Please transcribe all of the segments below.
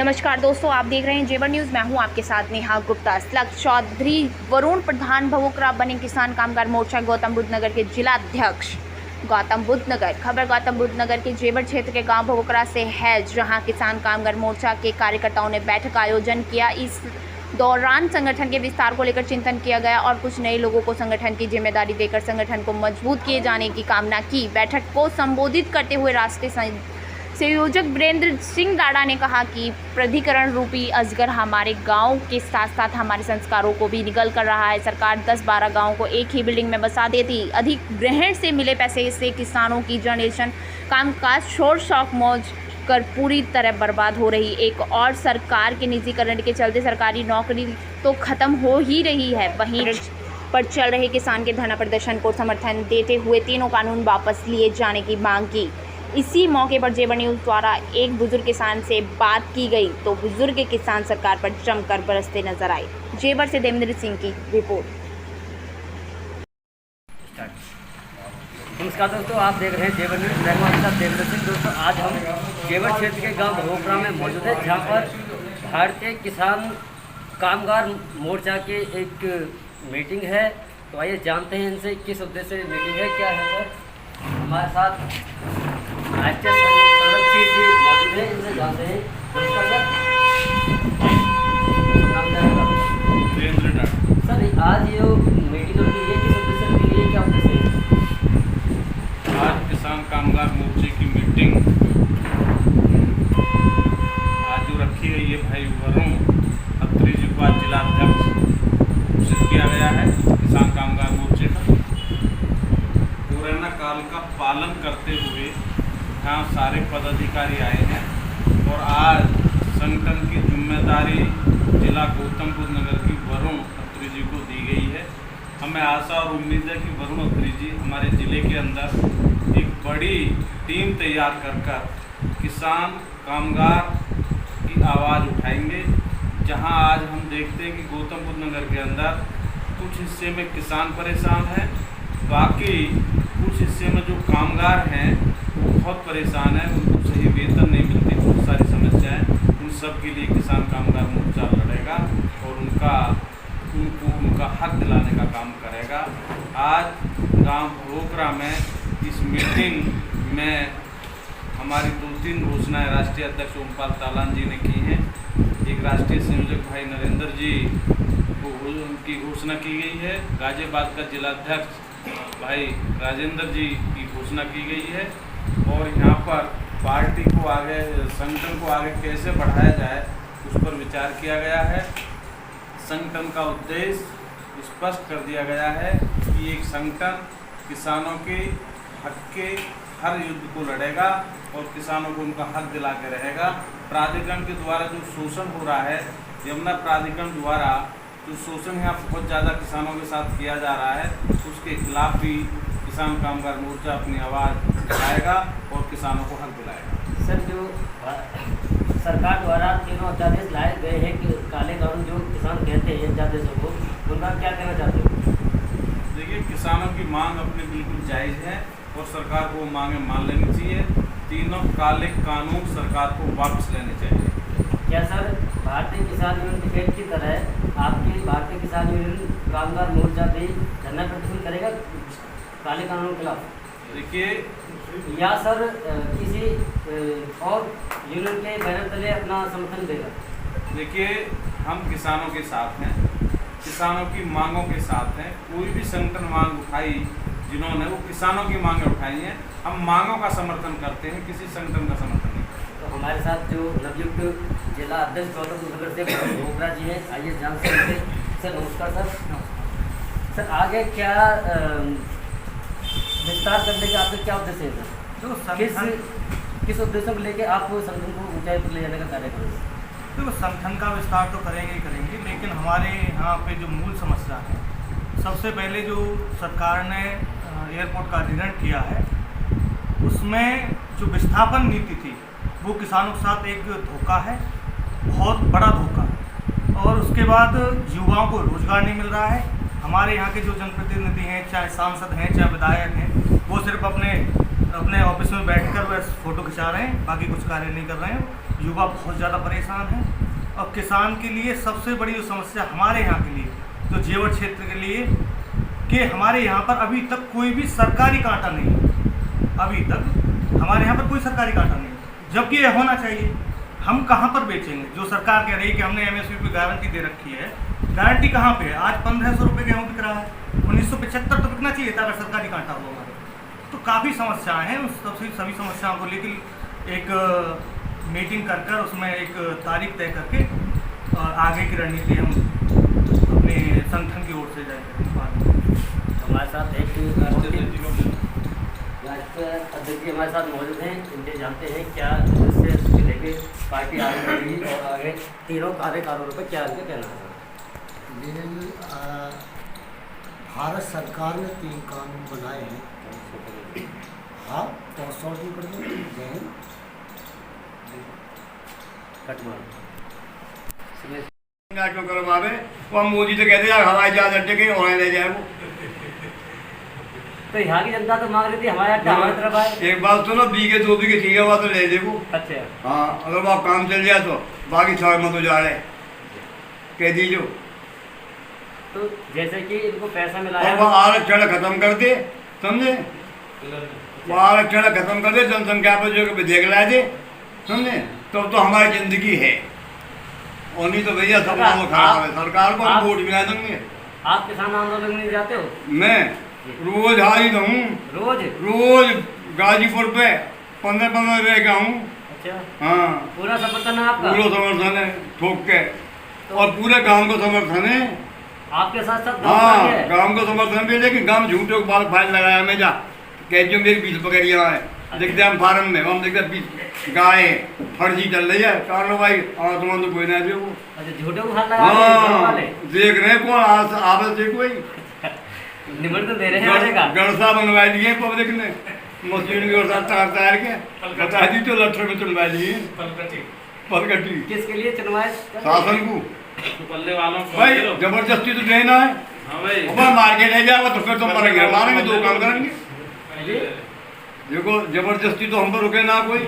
नमस्कार दोस्तों, आप देख रहे हैं जेवर न्यूज़। मैं हूं आपके साथ नेहा गुप्ता। लक्ष्य चौधरी वरुण प्रधान भवोकरा बने किसान कामगार मोर्चा गौतम बुद्ध नगर के जिला अध्यक्ष। गौतम बुद्ध नगर खबर गौतम बुद्ध नगर के जेवर क्षेत्र के गांव भवोकरा से है, जहां किसान कामगार मोर्चा के कार्यकर्ताओं ने बैठक का आयोजन किया। इस दौरान संगठन के विस्तार को लेकर चिंतन किया गया और कुछ नए लोगों को संगठन की जिम्मेदारी देकर संगठन को मजबूत किए जाने की कामना की। बैठक को संबोधित करते हुए राष्ट्रीय संयोजक वीरेंद्र सिंह डाड़ा ने कहा कि प्राधिकरण रूपी अजगर हमारे गांव के साथ साथ हमारे संस्कारों को भी निगल कर रहा है। सरकार 10-12 गांवों को एक ही बिल्डिंग में बसा देती। अधिग्रहण से मिले पैसे से किसानों की जनरेशन कामकाज शोर शौक मौज कर पूरी तरह बर्बाद हो रही। एक और सरकार के निजीकरण के चलते सरकारी नौकरी तो खत्म हो ही रही है। वहीं पर चल रहे किसान के धरना प्रदर्शन को समर्थन देते हुए तीनों कानून वापस लिए जाने की मांग की। इसी मौके पर जेवर न्यूज़ द्वारा एक बुजुर्ग किसान से बात की गई तो बुजुर्ग किसान सरकार पर जमकर बरसते नजर आए। जेवर से देवेंद्र सिंह की रिपोर्ट। नमस्कार दोस्तों, आप देख रहे हैं जेवर न्यूज़। मैं हूं आपके साथ देवेंद्र सिंह। दोस्तों, आज हम जेवर क्षेत्र के गांव भवोकरा में मौजूद है, जहां पर भारतीय किसान कामगार मोर्चा की एक मीटिंग है। तो आइए जानते हैं इनसे किस उद्देश्य से मीटिंग है, क्या है। सर, हमारे साथ राष्ट्रीय संयोजक जी मौजूद है, इनसे जानते हैं। नमस्कार सर, नाम क्या है? वीरेंद्र डाड़ा। सर, आज ये मीटिंग होती है, किस उद्देश्य से की है, क्या उद्देश्य है? आज किसान कामगार मोर्चे की मीटिंग आज जो रखी गई है, भाई वरुण खत्री जी को आज जिला अध्यक्ष घोषित किया गया है। किसान कामगार मोर्चे का कोरोना काल का पालन करते हुए यहाँ सारे पदाधिकारी आए हैं और आज संगठन की जिम्मेदारी जिला गौतम बुद्ध नगर की वरुण खत्री जी को दी गई है। हमें आशा और उम्मीद है कि वरुण खत्री जी हमारे ज़िले के अंदर एक बड़ी टीम तैयार कर किसान कामगार की आवाज़ उठाएंगे। जहां आज हम देखते हैं कि गौतम बुद्ध नगर के अंदर कुछ हिस्से में किसान परेशान हैं, बाकी कुछ हिस्से में जो कामगार हैं वो बहुत परेशान हैं, उनको सही वेतन नहीं मिलती, बहुत सारी समस्याएं। उन सब के लिए किसान कामगार मोर्चा लड़ेगा और उनका हक दिलाने का काम करेगा। आज गांव भवोकरा में इस मीटिंग में हमारी 2-3 घोषणाएं राष्ट्रीय अध्यक्ष ओमपाल तालान जी ने की हैं। एक राष्ट्रीय संयोजक भाई नरेंद्र जी को उनकी घोषणा की गई है। गाजियाबाद का जिला अध्यक्ष भाई राजेंद्र जी की घोषणा की गई है और यहाँ पर पार्टी को आगे, संगठन को आगे कैसे बढ़ाया जाए उस पर विचार किया गया है। संगठन का उद्देश्य स्पष्ट कर दिया गया है कि एक संगठन किसानों के हक के हर युद्ध को लड़ेगा और किसानों को उनका हक दिला के रहेगा। प्राधिकरण के द्वारा जो शोषण हो रहा है, यमुना प्राधिकरण द्वारा जो शोषण यहाँ बहुत ज़्यादा किसानों के साथ किया जा रहा है, उसके खिलाफ भी किसान कामगार मोर्चा अपनी आवाज़ उठाएगा और किसानों को हक दिलाएगा। सर, जो सरकार द्वारा तीनों अध्यादेश लाए गए हैं कि काले कानून जो किसान कहते हैं अध्यादेशों को, उनका क्या कहना चाहते हो? देखिए, किसानों की मांग अपनी बिल्कुल जायज़ है और सरकार को मांगें मान लेनी चाहिए। तीनों काले कानून सरकार को वापस लेने चाहिए। क्या सर, भारतीय किसान यूनियन टिकट की तरह आपकी भारतीय किसान यूनियन कामगार मोर्चा भी धरना प्रदर्शन करेगा काले कानून के खिलाफ? देखिए, या सर किसी और यूनियन के बैनर तले अपना समर्थन देगा? देखिए, हम किसानों के साथ हैं, किसानों की मांगों के साथ हैं। कोई भी संगठन मांग उठाई जिन्होंने, वो किसानों की मांगें उठाई हैं। हम मांगों का समर्थन करते हैं, किसी संगठन का समर्थन नहीं। तो हमारे साथ जो नवयुक्त जिला अध्यक्ष गौतम बुद्ध नगर से भवोकरा जी हैं, आइए जान सकते हैं। सर नमस्कार। सर, आगे क्या विस्तार करने के आपके क्या उद्देश्य है सर? किस उद्देश्य को लेकर आप संगठन को ऊंचाई पर ले जाने का कार्य करेंगे? तो संगठन का विस्तार तो करेंगे ही करेंगे, लेकिन हमारे यहाँ पे जो मूल समस्या है, सबसे पहले जो सरकार ने एयरपोर्ट का अधिग्रहण किया है, उसमें जो विस्थापन नीति थी वो किसानों के साथ एक धोखा है, बहुत बड़ा धोखा। और उसके बाद युवाओं को रोजगार नहीं मिल रहा है। हमारे यहाँ के जो जनप्रतिनिधि हैं, चाहे सांसद हैं चाहे विधायक हैं, वो सिर्फ अपने ऑफिस में बैठकर बस फोटो खिंचा रहे हैं, बाकी कुछ कार्य नहीं कर रहे हैं। युवा बहुत ज़्यादा परेशान है। और किसान के लिए सबसे बड़ी जो समस्या हमारे यहाँ के लिए, जो जेवर क्षेत्र के लिए, कि हमारे यहाँ पर अभी तक कोई भी सरकारी कांटा नहीं है। अभी तक हमारे यहाँ पर कोई सरकारी कांटा नहीं है, जबकि ये होना चाहिए। हम कहाँ पर बेचेंगे? जो सरकार कह रही है कि हमने एमएसपी पे गारंटी दे रखी है, गारंटी कहाँ पे है? आज 1500 रुपये गेहूँ बिक रहा है, 1975 तो बिकना चाहिए था अगर सरकारी कांटा हो हमारे। तो काफ़ी समस्याएं हैं। उस सभी समस्याओं को लेकर एक मीटिंग कर उसमें एक तारीख तय करके और आगे की रणनीति हम अपने संगठन की ओर से जाएंगे। हमारे साथ एक राष्ट्रीय अध्यक्ष हमारे साथ मौजूद हैं। इनसे जानते हैं क्या इससे लेके पार्टी आगे बढ़ेगी और आगे तीनों कार्यकारों पर क्या इनका कहना है। भारत सरकार ने 3 कानून बनाए हैं। हाँ, तो शॉर्ट में कर दो। जय हिंद। क्यों करवावे? वो हम मोदी से कहते हैं हवाई जहाज अड्डे के और ले जाए वो। तो यहाँ की जनता तो मांग रही थी हमारे अड्डा हमारी तरफ आए। एक बात सुनो, 2 बीघे 2 बीघे ठीक है, वो तो ले ले वो। अच्छा। हाँ, अगर वो काम चल जाए तो बाकी 6 मत उजाड़े कह दीजिए। तो जैसे कि इनको पैसा मिला और है, वो आरक्षण खत्म कर दे, समझे? वो आरक्षण खत्म कर दे, जनसंख्या पर जो विधेयक ला दे, समझे? तब तो हमारी जिंदगी है। और नहीं तो भैया सब नाम खराब है। सरकार को हम वोट मिला देंगे। आप किसान आंदोलन में जाते हो? मैं रोज हाजिर हूँ। रोज गाजीपुर पे 15-15 रुपये का हूँ। अच्छा। हाँ, पूरा समर्थन है आपका? पूरा समर्थन है, ठोक के। और पूरे गांव को समर्थन है। आपके साथ साथ हाँ, गांव को समर्थन भी है, लेकिन गांव झूठे को बाल फाइल लगाया मैं जा कह जो मेरी 20 बकरियाँ हैं। देखते हम फार्म में, हम देखते 20 गाय फर्जी चल रही है, कार्रवाई आसमान तो कोई नहीं वो। अच्छा, झूठे को हाथ लगा हाँ, देख रहे हैं कौन आपस देखो भाई निमंत्रण दे रहे हैं। गड़सा बनवा लिए पब्लिक ने, मशीन के साथ तार के बता दी तो लट्ठर में चुनवा लिए पलकटी। किसके लिए चुनवाए? शासन को पल्ले वालों को भाई जबरदस्ती तो देना है। हाँ भाई, मार के ले जाओ तो फिर तो मरेंगे, मारेंगे, 2 काम करेंगे। देखो जबरदस्ती तो हम पर रुके ना, कोई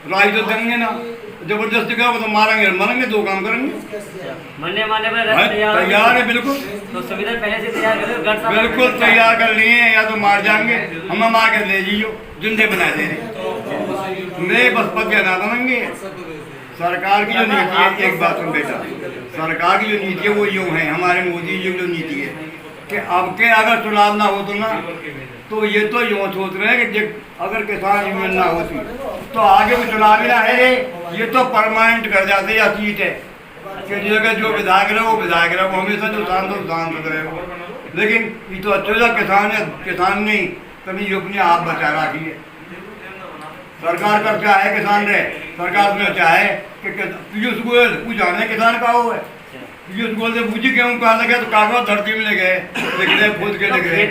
राय तो देंगे ना। जबरदस्ती करोगे तो मारेंगे, मरेंगे, 2 काम करेंगे। मरने मारने पर तैयार है बिल्कुल। तो सुविधा पहले से तैयार कर बिल्कुल तैयार कर लिए हैं, या तो मार जाएंगे, हम मार के ले जियो, जिंदे बना दे रहे नहीं, बस पतिया ना बनेंगे। सरकार की जो नीति है, एक बात सुन बेटा, सरकार की जो नीति है वो यूँ है, हमारे मोदी जी की जो नीति है कि अब के अगर चुनाव ना हो तो ना, तो ये तो यूँ सोच रहे हैं कि अगर किसान यूनियन ना होती तो आगे भी चुनाव ही ना है। ये तो परमानेंट कर जाते या सीट है कि जगह जो विधायक रहे वो विधायक रहे, वो हमेशा जो सांसद रहे वो। लेकिन ये तो अच्छा किसान है, किसान नहीं कभी जो अपने आप बचा रखी है। सरकार का क्या है, किसान रहे, सरकार में क्या है कि पीयूष गोयल वो जाने किसान का वो है। पीयूष गोयल से पूछी गेहूँ कहाँ लगे तो कागज धरती में ले गए, लिख रहे खुद के लिख रहे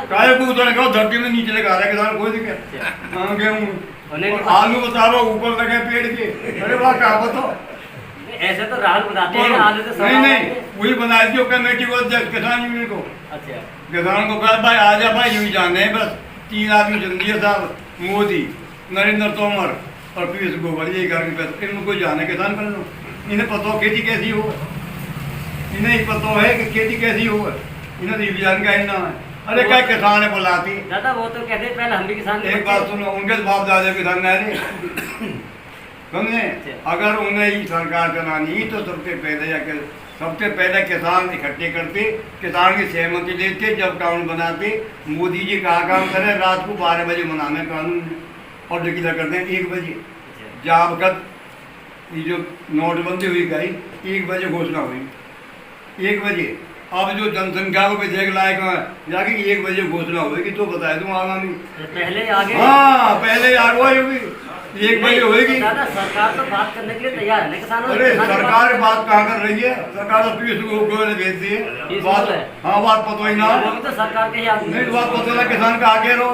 काहे को उतर गए धरती में नीचे लगा रहे किसान खुद के। हाँ, गेहूँ आलू बता रहा ऊपर लगे पेड़ के। अरे वाह, क्या बताओ, ऐसे तो राहुल बताते हैं आलू तो नहीं वही बनाई थी कमेटी को, किसान यूनियन को। अच्छा, किसान को कहा भाई आ जा भाई, यूँ जाने हैं बस 3 आदमी चुन दिए साहब, मोदी, नरेंद्र तोमर और पीयूष गोयल, यही करके इनको कोई जाने किसान कर लो। इन्हें पता हो खेती कैसी हो, इन्हें ही पता है कि खेती कैसी हो, इन्हें तो जान का इतना है। अरे क्या किसान है बुलाती दादा, वो तो कहते हैं पहले हम भी किसान। एक बात सुनो, उनके बाप दादा किसान नहीं समझे। अगर उन्हें ही सरकार चलानी तो सबसे पहले किसान इकट्ठे करते, किसान की सहमति लेते, जब कानून बनाते। मोदी जी कहा काम करें रात को 12 बजे मनाने कानून और डिक्लेयर करते हैं 1 बजे। जब तक ये जो नोटबंदी हुई गई 1 बजे घोषणा हुई, 1 बजे। अब जो जनसंख्या को विधेयक लायक है जाके 1 बजे घोषणा होगी तो बता दूँ आगामी पहले आगे। हाँ, पहले आगे होगी, 1 बजे होगी। सरकार तो बात करने के लिए तैयार है किसानों। अरे सरकार बात कहाँ कर रही है, सरकार तो पीयूष गोयल भेज दी है बात। हाँ, बात पता ही ना, तो सरकार के ही आदमी नहीं बात पता ना, किसान का आगे रहो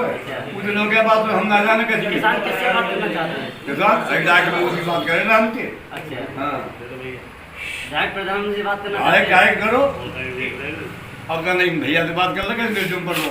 कुछ लोग क्या बात हम ना जाने कैसे। किसान किससे बात करना चाहते हैं? किसान जाके मोदी बात करें ना हमके। अच्छा, हाँ, डायरेक्ट प्रधानमंत्री से बात करना अरे चाहते हैं? क्या करो, अब नहीं भैया से बात कर लगे तुम पर लो।